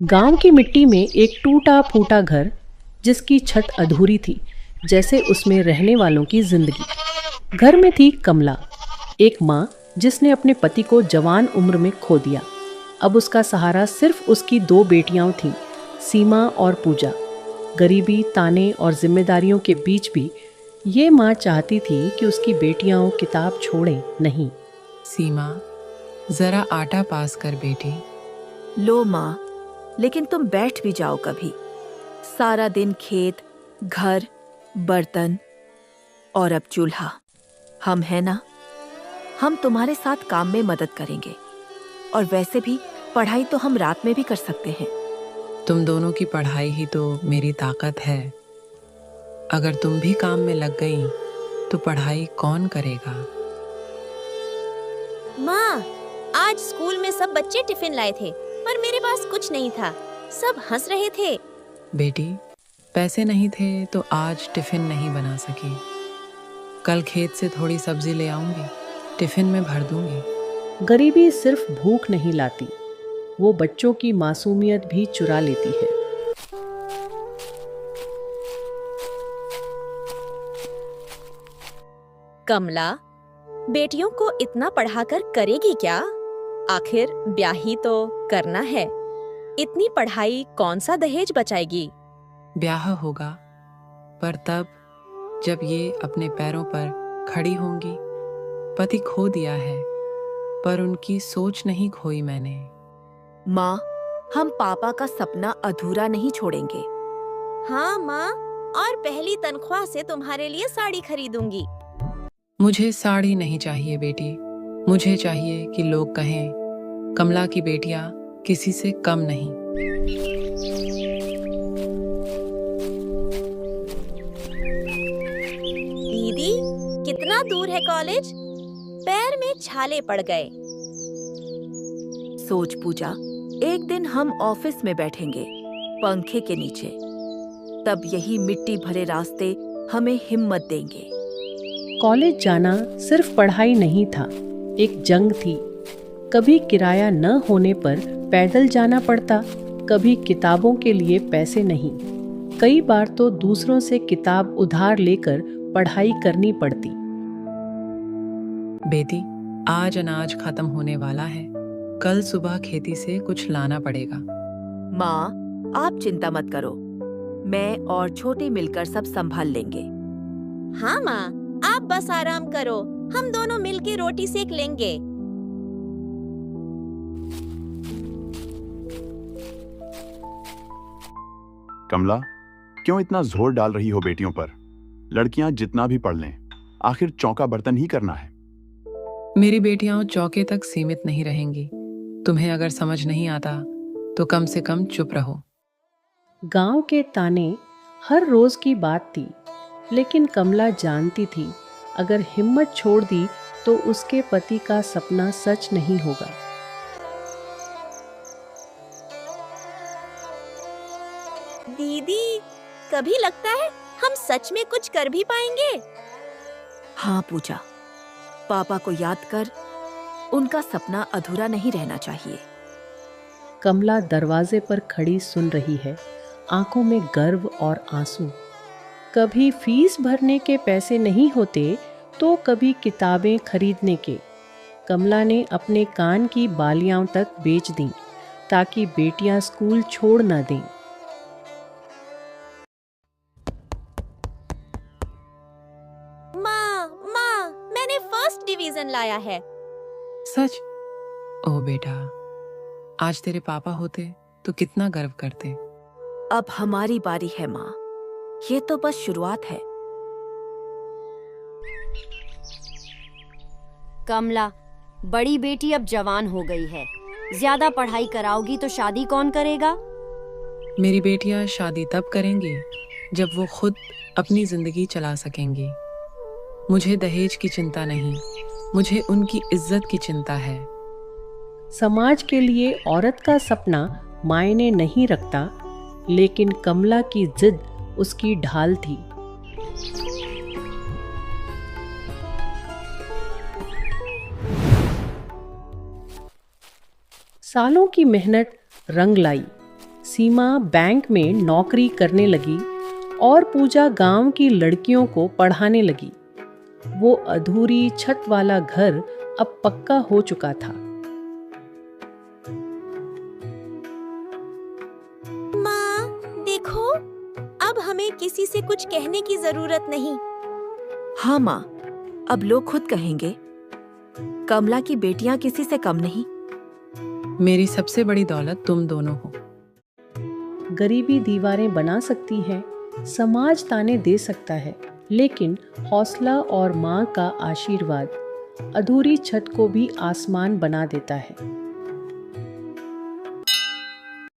गांव की मिट्टी में एक टूटा फूटा घर, जिसकी छत अधूरी थी, जैसे उसमें रहने वालों की जिंदगी। घर में थी कमला, एक माँ जिसने अपने पति को जवान उम्र में खो दिया। अब उसका सहारा सिर्फ उसकी दो बेटियां थीं, सीमा और पूजा। गरीबी, ताने और जिम्मेदारियों के बीच भी ये माँ चाहती थी कि उसकी बेटियां किताब छोड़ें नहीं। सीमा, जरा आटा पास कर बेटी। लो माँ, लेकिन तुम बैठ भी जाओ कभी। सारा दिन खेत, घर, बर्तन और अब चूल्हा। हम है ना, हम तुम्हारे साथ काम में मदद करेंगे। और वैसे भी पढ़ाई तो हम रात में भी कर सकते हैं। तुम दोनों की पढ़ाई ही तो मेरी ताकत है। अगर तुम भी काम में लग गई तो पढ़ाई कौन करेगा? माँ, आज स्कूल में सब बच्चे टिफिन लाए थे, पर मेरे पास कुछ नहीं था। सब हंस रहे थे। बेटी, पैसे नहीं थे तो आज टिफिन नहीं बना सकी। कल खेत से थोड़ी सब्जी ले आऊंगी, टिफिन में भर दूंगी। गरीबी सिर्फ भूख नहीं लाती, वो बच्चों की मासूमियत भी चुरा लेती है। कमला, बेटियों को इतना पढ़ाकर करेगी क्या? आखिर ब्याह ही तो करना है। इतनी पढ़ाई कौन सा दहेज बचाएगी? ब्याह होगा, पर तब जब ये अपने पैरों पर खड़ी होंगी। पति खो दिया है, पर उनकी सोच नहीं खोई मैंने। माँ, हम पापा का सपना अधूरा नहीं छोड़ेंगे। हाँ माँ, और पहली तनख्वाह से तुम्हारे लिए साड़ी खरीदूंगी। मुझे साड़ी नहीं चाहिए बेटी। मुझे चाहिए कि लोग कहें कमला की बेटियां किसी से कम नहीं। दीदी, कितना दूर है कॉलेज? पैर में छाले पड़ गए। सोच पूजा, एक दिन हम ऑफिस में बैठेंगे, पंखे के नीचे। तब यही मिट्टी भरे रास्ते हमें हिम्मत देंगे। कॉलेज जाना सिर्फ पढ़ाई नहीं था, एक जंग थी। कभी किराया न होने पर पैदल जाना पड़ता, कभी किताबों के लिए पैसे नहीं। कई बार तो दूसरों से किताब उधार लेकर पढ़ाई करनी पड़ती। बेटी, आज अनाज खत्म होने वाला है। कल सुबह खेती से कुछ लाना पड़ेगा। माँ, आप चिंता मत करो, मैं और छोटे मिलकर सब संभाल लेंगे। हाँ माँ, आप बस आराम करो, हम दोनों मिलके रोटी सेक लेंगे। कमला, क्यों इतना जोर डाल रही हो बेटियों पर? लड़कियां जितना भी पढ़ लें, आखिर चौका बर्तन ही करना है। मेरी बेटियां चौके तक सीमित नहीं रहेंगी। तुम्हें अगर समझ नहीं आता तो कम से कम चुप रहो। गांव के ताने हर रोज की बात थी, लेकिन कमला जानती थी अगर हिम्मत छोड़ दी तो उसके पति का सपना सच नहीं होगा। दीदी, कभी लगता है हम सच में कुछ कर भी पाएंगे। हाँ पूजा, पापा को याद कर, उनका सपना अधूरा नहीं रहना चाहिए। कमला दरवाजे पर खड़ी सुन रही है, आंखों में गर्व और आंसू। कभी फीस भरने के पैसे नहीं होते तो कभी किताबें खरीदने के। कमला ने अपने कान की बालियां तक बेच दी ताकि बेटियां स्कूल छोड़ न दें। माँ, मैंने फर्स्ट डिवीजन लाया है। सच? ओ बेटा, आज तेरे पापा होते तो कितना गर्व करते। अब हमारी बारी है माँ, ये तो बस शुरुआत है। कमला, बड़ी बेटी अब जवान हो गई है। ज्यादा पढ़ाई कराओगी तो शादी कौन करेगा? मेरी बेटियां शादी तब करेंगी जब वो खुद अपनी जिंदगी चला सकेंगी। मुझे दहेज की चिंता नहीं, मुझे उनकी इज्जत की चिंता है। समाज के लिए औरत का सपना मायने नहीं रखता, लेकिन कमला की जिद उसकी ढाल थी। सालों की मेहनत रंग लाई। सीमा बैंक में नौकरी करने लगी और पूजा गांव की लड़कियों को पढ़ाने लगी। वो अधूरी छत वाला घर अब पक्का हो चुका था। माँ, देखो, अब हमें किसी से कुछ कहने की जरूरत नहीं। हाँ माँ, अब लोग खुद कहेंगे। कमला की बेटियां किसी से कम नहीं। मेरी सबसे बड़ी दौलत तुम दोनों हो। गरीबी दीवारें बना सकती है, समाज ताने दे सकता है, लेकिन हौसला और माँ का आशीर्वाद अधूरी छत को भी आसमान बना देता है।